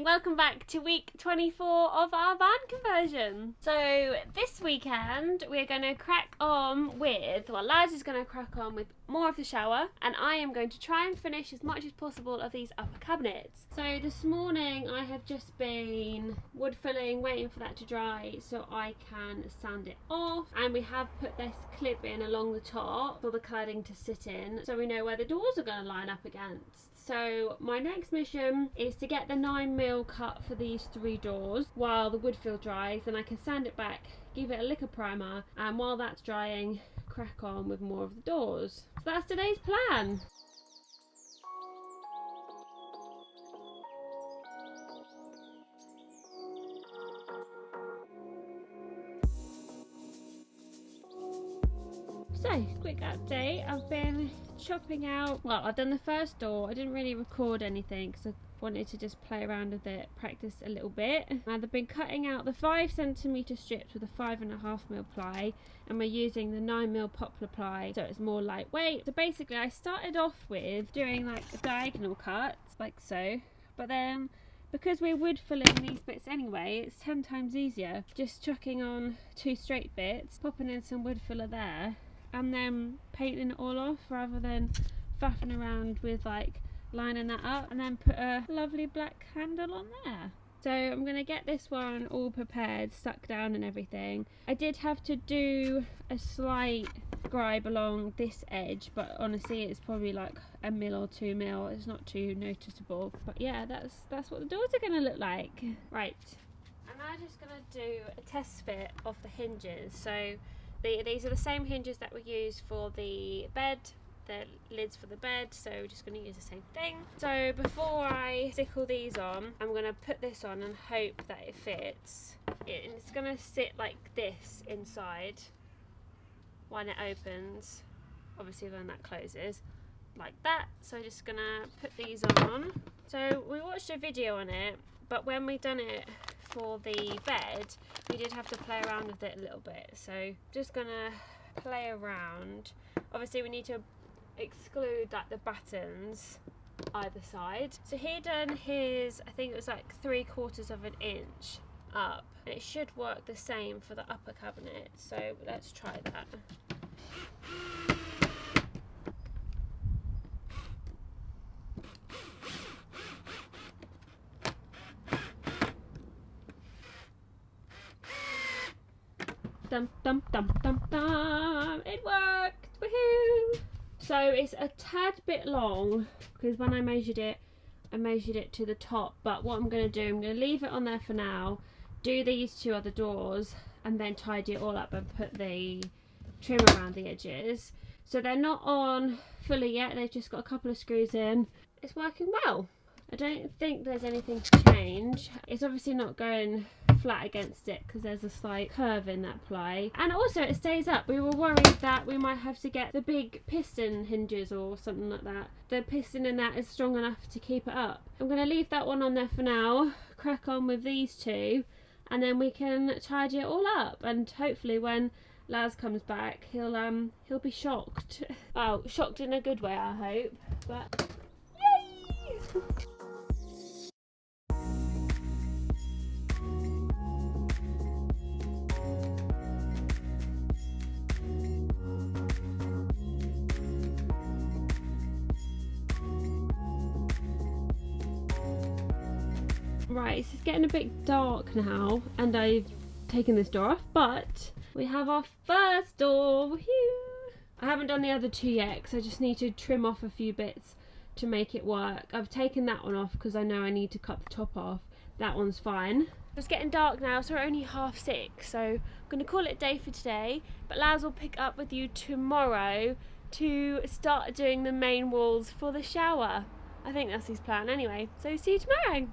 welcome back to week 24 of our van conversion. So this weekend we're going to crack on with, well, Laz is going to crack on with more of the shower, and I am going to try and finish as much as possible of these upper cabinets. So this morning I have just been wood filling, waiting for that to dry so I can sand it off, and we have put this clip in along the top for the cladding to sit in so we know where the doors are going to line up against. So my next mission is to get the 9mm cut for these 3 doors while the wood fill dries, and I can sand it back, give it a lick of primer, and while that's drying, crack on with more of the doors. So that's today's plan. So, quick update. I've been chopping out, well, I've done the first door. I didn't really record anything because I wanted to just play around with it, practice a little bit. And I've been cutting out the 5cm strips with a 5.5mm ply, and we're using the 9mm poplar ply so it's more lightweight. So basically I started off with doing like diagonal cuts like so, but then because we're wood filling these bits anyway, it's 10 times easier just chucking on 2 straight bits, popping in some wood filler there, and then painting it all off rather than faffing around with like lining that up, and then put a lovely black handle on there. So I'm going to get this one all prepared, stuck down and everything. I did have to do a slight scribe along this edge, but honestly it's probably like 1mm or 2mm. It's not too noticeable, but yeah, that's what the doors are going to look like. Right, I'm now just going to do a test fit of the hinges. So these are the same hinges that we use for the bed, the lids for the bed, so we're just going to use the same thing. So before I stick all these on, I'm going to put this on and hope that it fits. It's going to sit like this inside when it opens, obviously when that closes, like that. So I'm just going to put these on. So we watched a video on it, but when we've done it for the bed, we did have to play around with it a little bit. So just gonna play around. Obviously we need to exclude like the battens either side. So he done his, I think it was like 3/4 of an inch up, and it should work the same for the upper cabinet. So let's try that. Dum dum dum dum dum! It worked! Woohoo! So it's a tad bit long because when I measured it to the top. But what I'm going to do, I'm going to leave it on there for now, do these 2 other doors, and then tidy it all up and put the trim around the edges. So they're not on fully yet. They've just got a couple of screws in. It's working well. I don't think there's anything to change. It's obviously not going flat against it because there's a slight curve in that ply, and also it stays up. We were worried that we might have to get the big piston hinges or something like that. The piston in that is strong enough to keep it up. I'm going to leave that one on there for now, crack on with these 2, and then we can tidy it all up, and hopefully when Laz comes back he'll be shocked. Oh, shocked in a good way, I hope. But yay! Right, it's getting a bit dark now, and I've taken this door off, but we have our first door. Woohoo! I haven't done the other 2 yet because I just need to trim off a few bits to make it work. I've taken that one off because I know I need to cut the top off. That one's fine. It's getting dark now, so we're only 6:30, so I'm going to call it a day for today, but Laz will pick up with you tomorrow to start doing the main walls for the shower. I think that's his plan anyway, so see you tomorrow.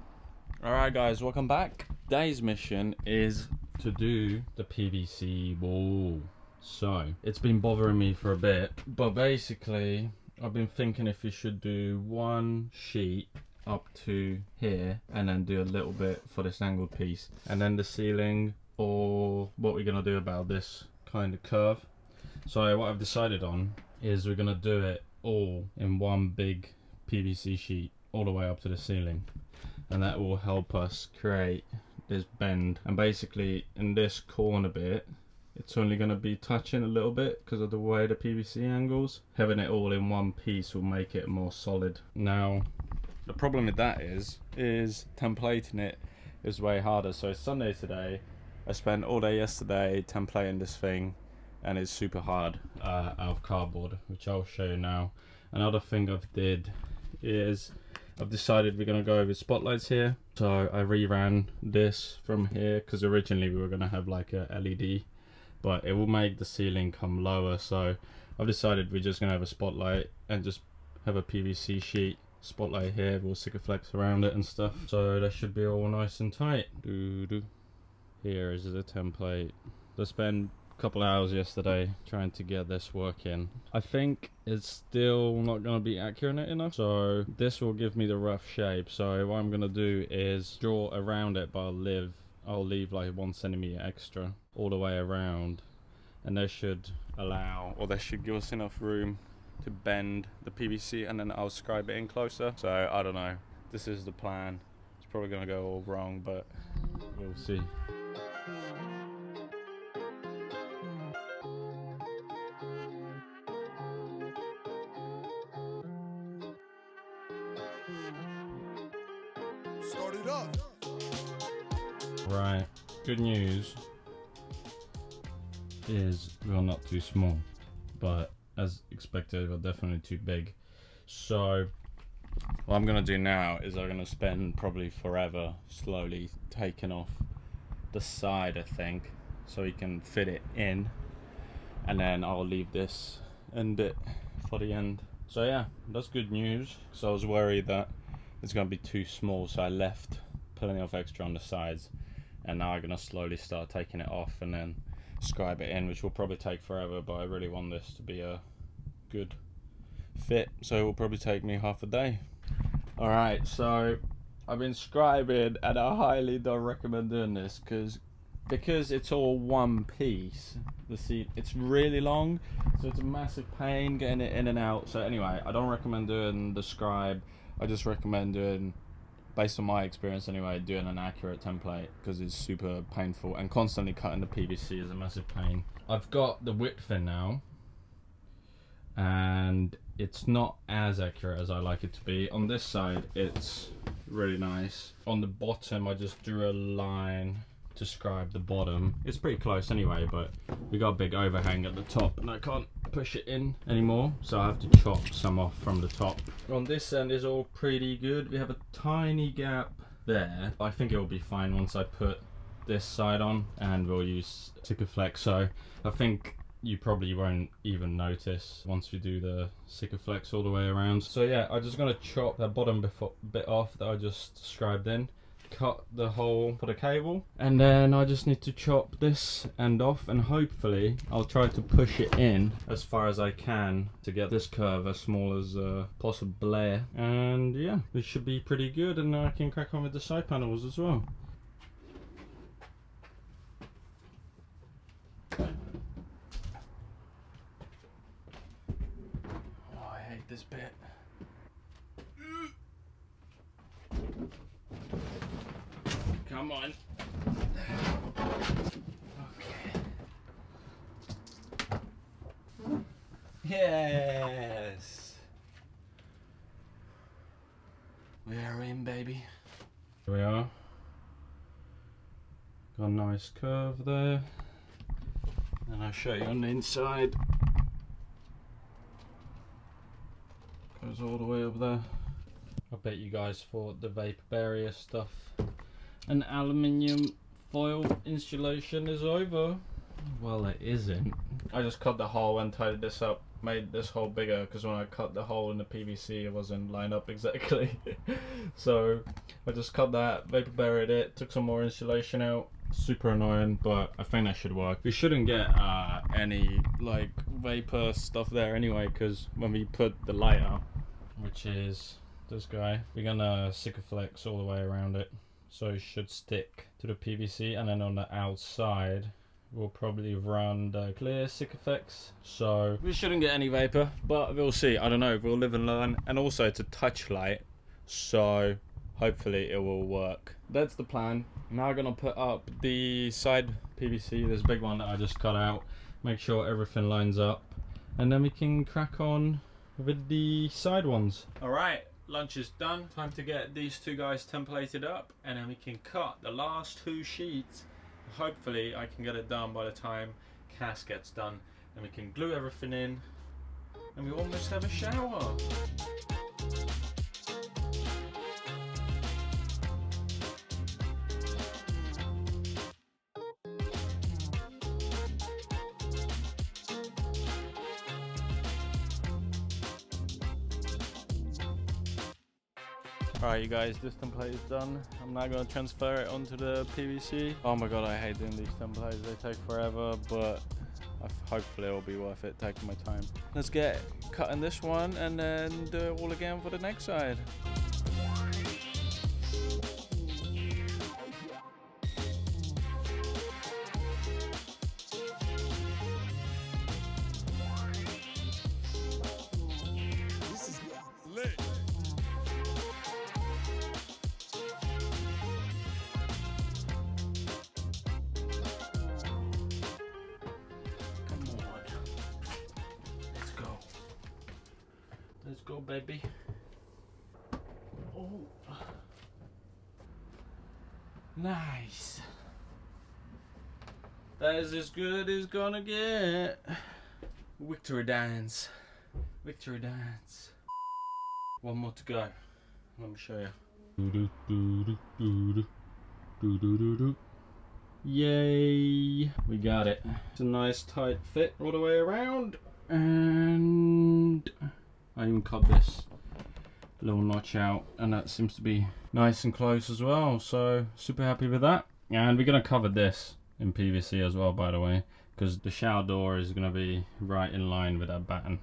Alright guys, welcome back. Today's mission is to do the PVC wall. So, it's been bothering me for a bit, but basically I've been thinking if we should do 1 sheet up to here and then do a little bit for this angled piece, and then the ceiling, or what we're going to do about this kind of curve. So what I've decided on is we're going to do it all in one big PVC sheet all the way up to the ceiling. and that will help us create this bend. And basically in this corner bit, it's only going to be touching a little bit because of the way the PVC angles. Having it all in one piece will make it more solid. Now the problem with that is templating it is way harder. So it's Sunday today. I spent all day yesterday templating this thing, and it's super hard out of cardboard, which I'll show you now. Another thing I've did is I've decided we're going to go with spotlights here. So I reran this from here because originally we were going to have like a LED, but it will make the ceiling come lower. So I've decided we're just going to have a spotlight and just have a PVC sheet spotlight here with Sikaflex around it and stuff. So that should be all nice and tight. Here is the template. I spent a couple hours yesterday trying to get this working. I think it's still not going to be accurate enough, so this will give me the rough shape. So what I'm going to do is draw around it, but I'll leave like 1 centimeter extra all the way around, and that should allow, or that should give us enough room to bend the PVC, and then I'll scribe it in closer. So I don't know, this is the plan. It's probably going to go all wrong, but we'll see. Start it up. Right, good news is we're not too small, but as expected we're definitely too big. So what I'm gonna do now is I'm gonna spend probably forever slowly taking off the side, I think, so we can fit it in, and then I'll leave this end bit for the end. So yeah, that's good news, because I was worried that it's gonna be too small, so I left plenty of extra on the sides, and now I'm gonna slowly start taking it off and then scribe it in, which will probably take forever, but I really want this to be a good fit, so it will probably take me half a day. Alright, so I've been scribing, and I highly don't recommend doing this because it's all one piece. The seat, it's really long, so it's a massive pain getting it in and out. So anyway, I don't recommend doing the scribe. I just recommend doing, based on my experience anyway, doing an accurate template, because it's super painful, and constantly cutting the PVC is a massive pain. I've got the width in now, and it's not as accurate as I like it to be. On this side it's really nice. On the bottom I just drew a line to scribe the bottom. It's pretty close anyway, but we got a big overhang at the top and I can't push it in anymore, so I have to chop some off from the top. On this end is all pretty good. We have a tiny gap there. I think it will be fine once I put this side on, and we'll use Sikaflex, so I think you probably won't even notice once we do the Sikaflex all the way around. So yeah, I'm just gonna chop that bottom bit off that I just scribed in, cut the hole for the cable, and then I just need to chop this end off, and hopefully I'll try to push it in as far as I can to get this curve as small as possible, and yeah, this should be pretty good, and I can crack on with the side panels as well. This bit. Come on. Okay. Yes. We are in, baby. Here we are. Got a nice curve there. And I'll show you on the inside. Goes all the way up there. I bet you guys thought the vapor barrier stuff and aluminium foil installation is over. Well, it isn't. I just cut the hole and tidied this up, made this hole bigger, because when I cut the hole in the PVC it wasn't lined up exactly. So I just cut that, vapor barriered it, took some more insulation out. Super annoying, but I think that should work. We shouldn't get any like vapor stuff there anyway, because when we put the light up, which is this guy, we're gonna Sikaflex all the way around it, so it should stick to the PVC, and then on the outside we'll probably run the clear Sikaflex, so we shouldn't get any vapor, but we'll see. I don't know, we'll live and learn. And also it's a touch light, so hopefully it will work. That's the plan. Now I'm gonna put up the side PVC, this big one that I just cut out, make sure everything lines up, and then we can crack on with the side ones. Alright, lunch is done. Time to get these two guys templated up, and then we can cut the last 2 sheets. Hopefully I can get it done by the time Cass gets done, and we can glue everything in, and we almost have a shower. Alright you guys, this template is done. I'm now going to transfer it onto the PVC. Oh my god, I hate doing these templates, they take forever, but hopefully it will be worth it, taking my time. Let's get cutting this one and then do it all again for the next side. Let's go, baby. Oh, nice. That is as good as gonna get. Victory dance. Victory dance. One more to go. Let me show you. Yay! We got it. It's a nice tight fit all the way around, and I even cut this little notch out, and that seems to be nice and close as well, so super happy with that. And we're going to cover this in PVC as well, by the way, because the shower door is going to be right in line with that batten,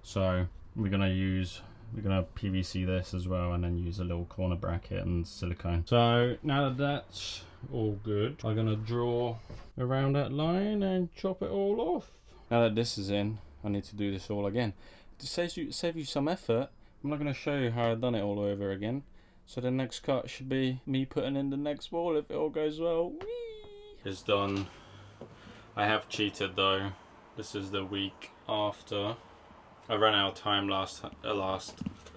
so we're going to PVC this as well, and then use a little corner bracket and silicone. So now that that's all good, I'm going to draw around that line and chop it all off. Now that this is in, I need to do this all again. To save you some effort, I'm not going to show you how I've done it all over again. So the next cut should be me putting in the next wall if it all goes well. Whee! It's done. I have cheated though. This is the week after. I ran out of time last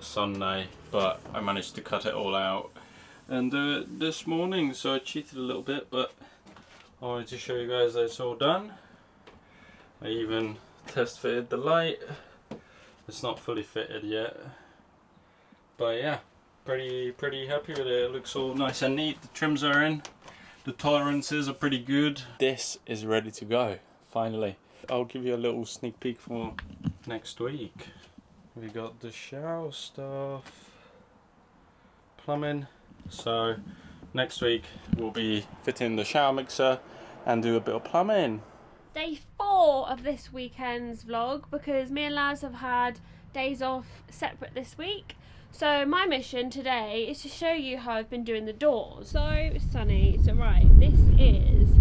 Sunday, but I managed to cut it all out and do it this morning. So I cheated a little bit, but I wanted to show you guys that it's all done. I even test fitted the light. It's not fully fitted yet, but yeah, pretty happy with it. It looks all nice and neat. The trims are in, the tolerances are pretty good. This is ready to go, finally. I'll give you a little sneak peek for next week. We got the shower stuff, plumbing. So next week we'll be fitting the shower mixer and do a bit of plumbing. Day 4 of this weekend's vlog, because me and Laz have had days off separate this week. So my mission today is to show you how I've been doing the doors. So sunny, so right, this is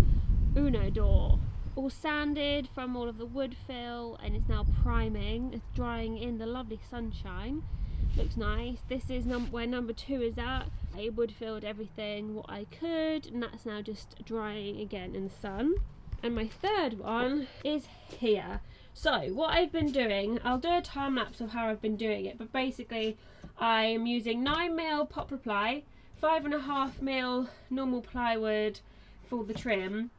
Uno door. All sanded from all of the wood fill, and it's now priming. It's drying in the lovely sunshine. Looks nice. This is where number 2 is at. I wood filled everything what I could, and that's now just drying again in the sun. And my third one is here. So what I've been doing, I'll do a time lapse of how I've been doing it, but basically I am using 9mm poplar ply, 5.5mm normal plywood for the trim.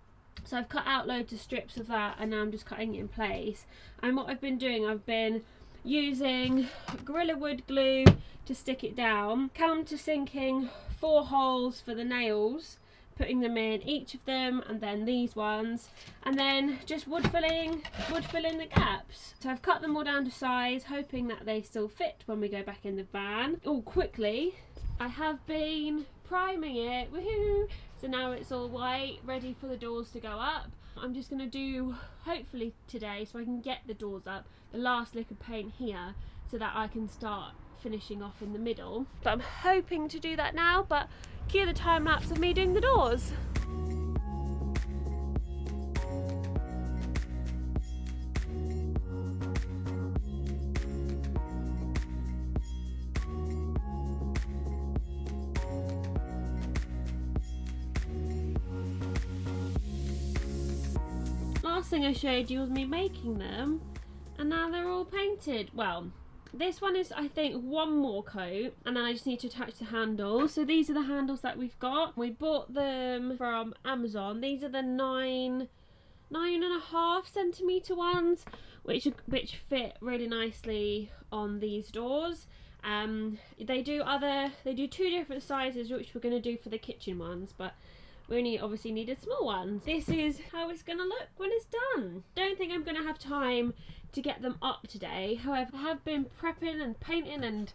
So I've cut out loads of strips of that, and now I'm just cutting it in place. And what I've been doing, I've been using Gorilla Wood glue to stick it down, countersinking 4 holes for the nails, putting them in each of them, and then these ones, and then just wood filling the gaps. So I've cut them all down to size, hoping that they still fit when we go back in the van. All quickly, I have been priming it, woohoo! So now it's all white, ready for the doors to go up. I'm just going to do, hopefully today, so I can get the doors up, the last lick of paint here, so that I can start finishing off in the middle. But I'm hoping to do that now, but cue the time lapse of me doing the doors. last thing I showed you was me making them, and now they're all painted. Well, this one is, I think, one more coat, and then I just need to attach the handles. So these are the handles that we've got. We bought them from Amazon. These are the 9.5 centimetre ones, which fit really nicely on these doors. They do two different sizes, which we're going to do for the kitchen ones, but we obviously needed small ones. This is how it's going to look when it's done. Don't think I'm going to have time to get them up today. However, I have been prepping and painting and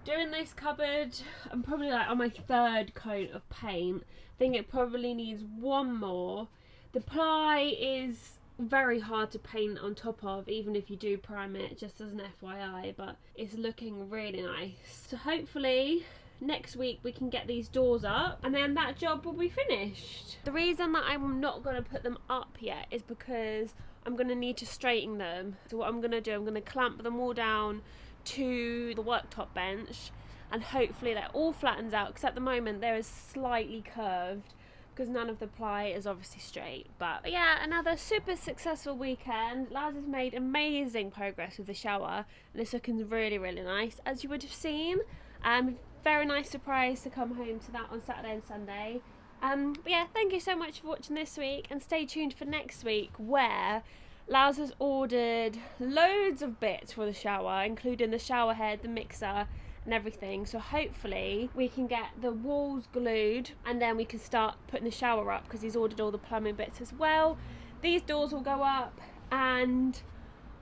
doing this cupboard. I'm probably like on my 3rd coat of paint. I think it probably needs one more. The ply is very hard to paint on top of, even if you do prime it, just as an FYI, but it's looking really nice. So hopefully next week we can get these doors up, and then that job will be finished. The reason that I'm not going to put them up yet is because I'm going to need to straighten them. So what I'm going to do, I'm going to clamp them all down to the worktop bench, and hopefully that all flattens out, because at the moment they're slightly curved because none of the ply is obviously straight. But yeah, another super successful weekend. Laz has made amazing progress with the shower, and it's looking really, really nice, as you would have seen. Very nice surprise to come home to that on Saturday and Sunday. But yeah, thank you so much for watching this week, and stay tuned for next week, where Laz has ordered loads of bits for the shower, including the shower head, the mixer and everything. So hopefully we can get the walls glued, and then we can start putting the shower up, because he's ordered all the plumbing bits as well. These doors will go up, and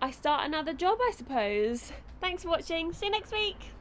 I start another job, I suppose. Thanks for watching. See you next week.